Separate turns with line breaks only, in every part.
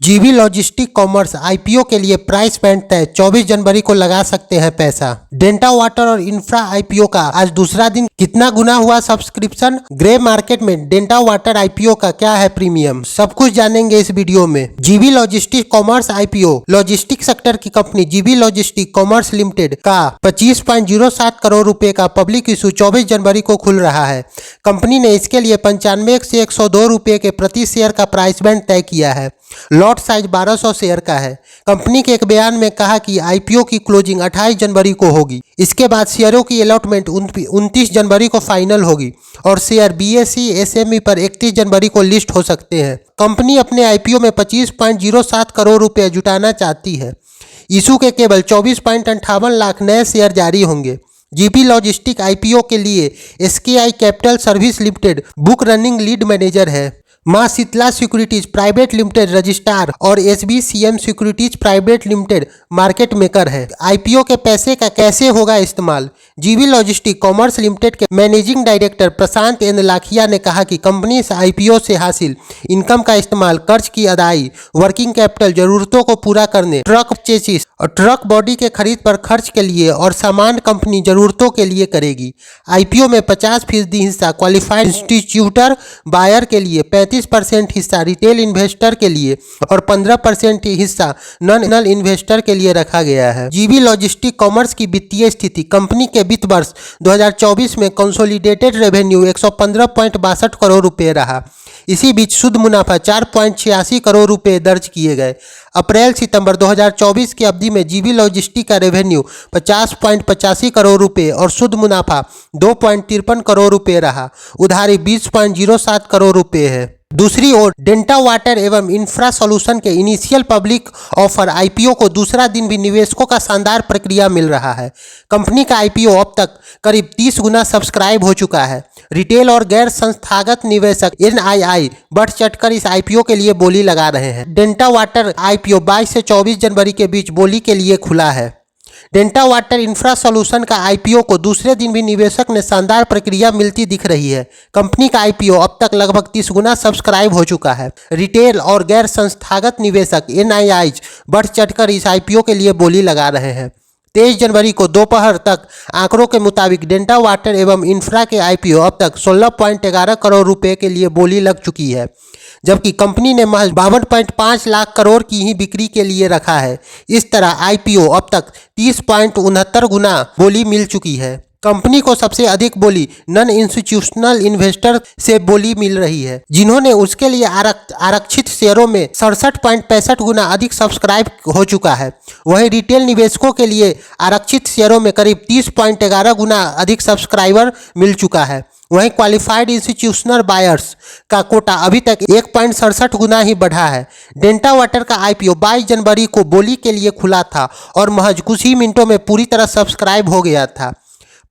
जीवी logistic commerce IPO के लिए प्राइस बैंड तय 24 जनवरी को लगा सकते हैं पैसा। डेल्टा वाटर और इंफ्रा आईपीओ का आज दूसरा दिन, कितना गुना हुआ सब्सक्रिप्शन, ग्रे मार्केट में डेल्टा वाटर आईपीओ का क्या है प्रीमियम, सब कुछ जानेंगे इस वीडियो में। जीवी logistic commerce IPO. Logistic sector की कंपनी जीवी लॉजिस्टिक कॉमर्स लिमिटेड का 25.07 करोड़ रुपए का पब्लिक इशू 24 जनवरी को खुल रहा है। कंपनी ने इसके लिए 95 से 102 रुपए के प्रति शेयर का प्राइस बैंड तय किया है। लॉट साइज 1200 शेयर का है। कंपनी के एक बयान में कहा कि आईपीओ की क्लोजिंग 28 जनवरी को होगी। इसके बाद शेयरों की अलॉटमेंट 29 जनवरी को फाइनल होगी और शेयर बीएसई एसएमई पर 31 जनवरी को लिस्ट हो सकते हैं। कंपनी अपने आईपीओ में 25.07 करोड़ रुपए जुटाना चाहती है। इशू के केवल 24.58 लाख नए शेयर जारी होंगे। जीवी लॉजिस्टिक आईपीओ के लिए SKI capital service limited book running lead manager है। Maa Sheetla securities private limited registrar और SBCM securities private limited market maker है। आईपीओ के पैसे का कैसे होगा इस्तेमाल? जीवी लॉजिस्टिक कॉमर्स लिमिटेड के managing director Prashant N Lakhia ने कहा कि कंपनी इस आईपीओ से हासिल इनकम का इस्तेमाल कर्ज की अदाई, वर्किंग कैपिटल जरूरतों को पूरा करने, ट्रक चेसिस और ट्रक बॉडी के खरीद पर खर्च के लिए और सामान कंपनी जरूरतों के लिए करेगी। आईपीओ में 50% हिस्सा क्वालिफाइड इंस्टीट्यूटर बायर के लिए, 35% हिस्सा रिटेल इन्वेस्टर के लिए और 15% हिस्सा नॉन इन्वेस्टर के लिए रखा गया है। जीवी लॉजिस्टिक कॉमर्स की वित्तीय स्थिति। कंपनी के वित्त वर्ष 2024 में कंसोलिडेटेड रेवेन्यू 115.62 करोड़ रुपए रहा। इसी बीच शुद्ध मुनाफा 4.86 करोड़ रुपए दर्ज किए गए। अप्रैल सितंबर 2024 की अवधि में जीवी लॉजिस्टिक का रेवेन्यू 50.85 करोड़ रुपए और शुद्ध मुनाफा 2.53 करोड़ रुपए रहा। उधारी 20.07 करोड़ रुपए है। दूसरी ओर डेल्टा वाटर एवं इंफ्रा सॉल्यूशन के इनिशियल पब्लिक ऑफर आईपीओ को दूसरा दिन भी निवेशकों का शानदार प्रक्रिया मिल रहा है। कंपनी का आईपीओ अब तक करीब 30 गुना सब्सक्राइब हो चुका है। रिटेल और गैर संस्थागत निवेशक एनआईआई बढ़ चढ़कर इस आईपीओ के लिए बोली लगा रहे हैं। डेल्टा वाटर आईपीओ 22 से 24 जनवरी के बीच बोली के लिए खुला है। डेल्टा वाटर इंफ्रा सॉल्यूशन का आईपीओ को दूसरे दिन भी निवेशक ने शानदार प्रक्रिया मिलती दिख रही है। कंपनी का आईपीओ अब तक लगभग 30 गुना सब्सक्राइब हो चुका है। रिटेल और गैर संस्थागत निवेशक एनआईआई बढ़ चढ़कर इस आईपीओ के लिए बोली लगा रहे हैं। 23 जनवरी को दोपहर तक आंकड़ों के मुताबिक डेल्टा वाटर एवं इंफ्रा के आईपीओ अब तक 16.11 करोड़ रुपए के लिए बोली लग चुकी है, जबकि कंपनी ने महज 52.5 लाख करोड़ की ही बिक्री के लिए रखा है। इस तरह आईपीओ अब तक 30.69 गुना बोली मिल चुकी है। कंपनी को सबसे अधिक बोली नॉन इंस्टीट्यूशनल इन्वेस्टर से बोली मिल रही है, जिन्होंने उसके लिए आरक्षित शेयरों में 67.65 गुना अधिक सब्सक्राइब हो चुका है। वहीं रिटेल निवेशकों के लिए आरक्षित शेयरों में करीब 30.11 गुना अधिक सब्सक्राइबर मिल चुका है। वहीं क्वालिफाइड इंस्टीट्यूशनल बायर्स का कोटा अभी तक 1.67 गुना ही बढ़ा है। डेल्टा वाटर का आईपीओ 22 जनवरी को बोली के लिए खुला था और महज कुछ ही मिनटों में पूरी तरह सब्सक्राइब हो गया था।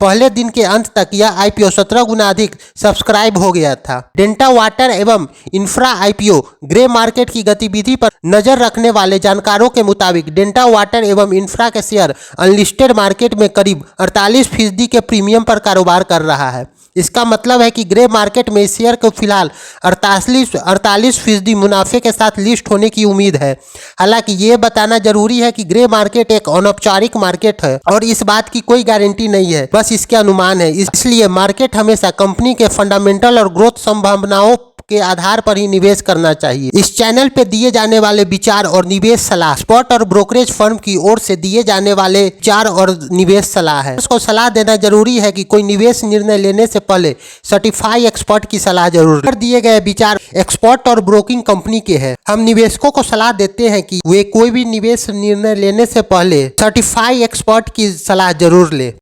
पहले दिन के अंत तक यह आईपीओ 17 गुना अधिक सब्सक्राइब हो गया था। डेल्टा वाटर एवं इंफ्रा आईपीओ ग्रे मार्केट की गतिविधि पर नजर रखने वाले जानकारों के मुताबिक डेल्टा वाटर एवं इंफ्रा के शेयर अनलिस्टेड मार्केट में करीब 48% के प्रीमियम पर कारोबार कर रहा है। इसका मतलब है कि ग्रे मार्केट में इस शेयर को फिलहाल 48% मुनाफे के साथ लिस्ट होने की उम्मीद है। हालांकि ये बताना जरूरी है कि ग्रे मार्केट एक अनौपचारिक मार्केट है और इस बात की कोई गारंटी नहीं है, बस इसके अनुमान है। इसलिए मार्केट हमेशा कंपनी के फंडामेंटल और ग्रोथ संभावनाओं के आधार पर ही निवेश करना चाहिए। इस चैनल पे दिए जाने वाले विचार और निवेश सलाह स्पॉट और ब्रोकरेज फर्म की ओर से दिए जाने वाले विचार और निवेश सलाह है। उसको सलाह देना जरूरी है कि कोई निवेश निर्णय लेने से पहले सर्टिफाइड एक्सपर्ट की सलाह जरूर लें। दिए गए विचार एक्सपर्ट और ब्रोकिंग कंपनी के हैं। हम निवेशकों को सलाह देते हैं कि वे कोई भी निवेश निर्णय लेने से पहले सर्टिफाइड एक्सपर्ट की सलाह जरूर ले।